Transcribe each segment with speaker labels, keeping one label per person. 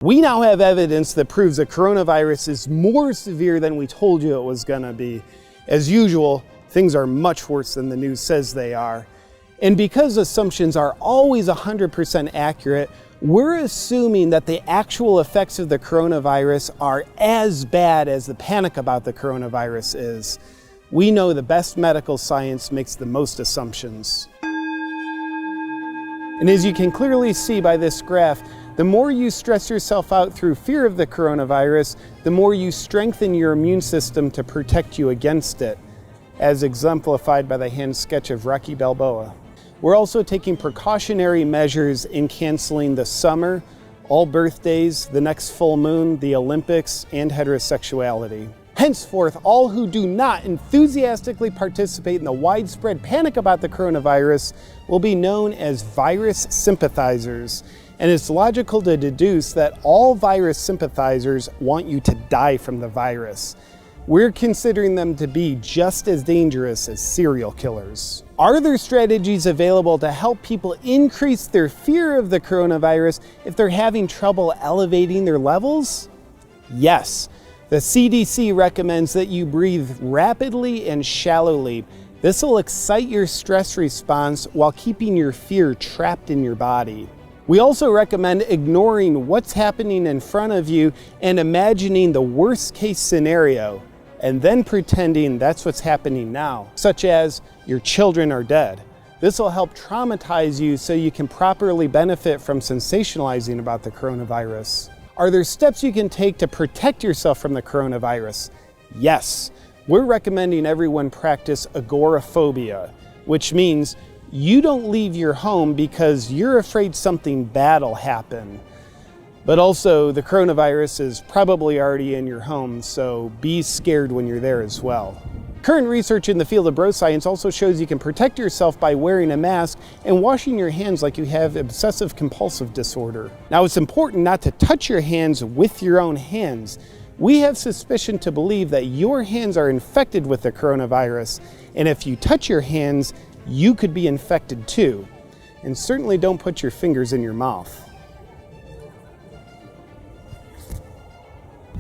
Speaker 1: We now have evidence that proves the coronavirus is more severe than we told you it was going to be. As usual, things are much worse than the news says they are. And because assumptions are always 100% accurate, we're assuming that the actual effects of the coronavirus are as bad as the panic about the coronavirus is. We know the best medical science makes the most assumptions. And as you can clearly see by this graph, the more you stress yourself out through fear of the coronavirus, the more you strengthen your immune system to protect you against it, as exemplified by the hand sketch of Rocky Balboa. We're also taking precautionary measures in canceling the summer, all birthdays, the next full moon, the Olympics, and heterosexuality. Henceforth, all who do not enthusiastically participate in the widespread panic about the coronavirus will be known as virus sympathizers. And it's logical to deduce that all virus sympathizers want you to die from the virus. We're considering them to be just as dangerous as serial killers. Are there strategies available to help people increase their fear of the coronavirus if they're having trouble elevating their levels? Yes. The CDC recommends that you breathe rapidly and shallowly. This will excite your stress response while keeping your fear trapped in your body. We also recommend ignoring what's happening in front of you and imagining the worst case scenario, and then pretending that's what's happening now, such as your children are dead. This will help traumatize you so you can properly benefit from sensationalizing about the coronavirus. Are there steps you can take to protect yourself from the coronavirus? Yes. We're recommending everyone practice agoraphobia, which means you don't leave your home because you're afraid something bad will happen. But also, the coronavirus is probably already in your home, so be scared when you're there as well. Current research in the field of bro science also shows you can protect yourself by wearing a mask and washing your hands like you have obsessive compulsive disorder. Now, it's important not to touch your hands with your own hands. We have suspicion to believe that your hands are infected with the coronavirus, and if you touch your hands, you could be infected too. And certainly don't put your fingers in your mouth.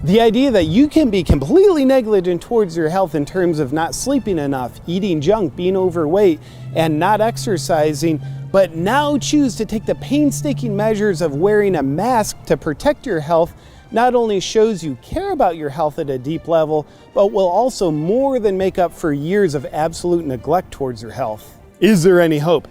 Speaker 1: The idea that you can be completely negligent towards your health in terms of not sleeping enough, eating junk, being overweight, and not exercising, but now choose to take the painstaking measures of wearing a mask to protect your health not only shows you care about your health at a deep level, but will also more than make up for years of absolute neglect towards your health. Is there any hope?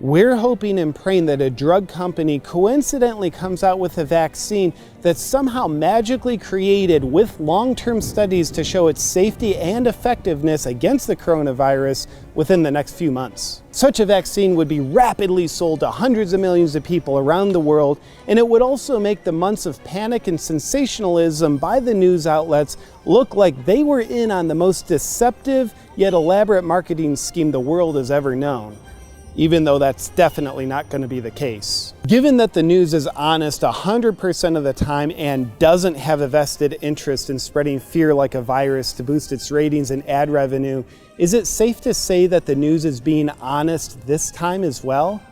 Speaker 1: We're hoping and praying that a drug company coincidentally comes out with a vaccine that's somehow magically created with long-term studies to show its safety and effectiveness against the coronavirus within the next few months. Such a vaccine would be rapidly sold to hundreds of millions of people around the world, and it would also make the months of panic and sensationalism by the news outlets look like they were in on the most deceptive yet elaborate marketing scheme the world has ever known. Even though that's definitely not going to be the case. Given that the news is honest 100% of the time and doesn't have a vested interest in spreading fear like a virus to boost its ratings and ad revenue, is it safe to say that the news is being honest this time as well?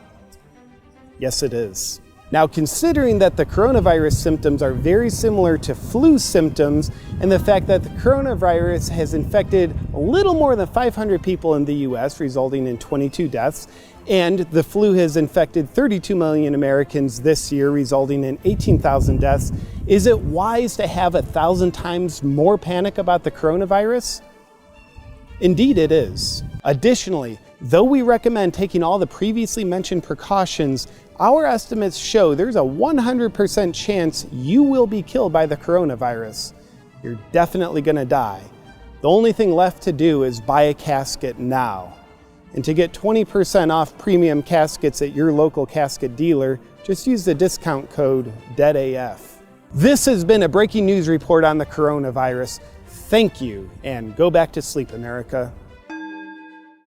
Speaker 1: Yes, it is. Now, considering that the coronavirus symptoms are very similar to flu symptoms, and the fact that the coronavirus has infected a little more than 500 people in the US, resulting in 22 deaths, and the flu has infected 32 million Americans this year, resulting in 18,000 deaths, is it wise to have 1,000 times more panic about the coronavirus? Indeed, it is. Additionally, though we recommend taking all the previously mentioned precautions, our estimates show there's a 100% chance you will be killed by the coronavirus. You're definitely going to die. The only thing left to do is buy a casket now. And to get 20% off premium caskets at your local casket dealer, just use the discount code DEADAF. This has been a breaking news report on the coronavirus. Thank you, and go back to sleep, America.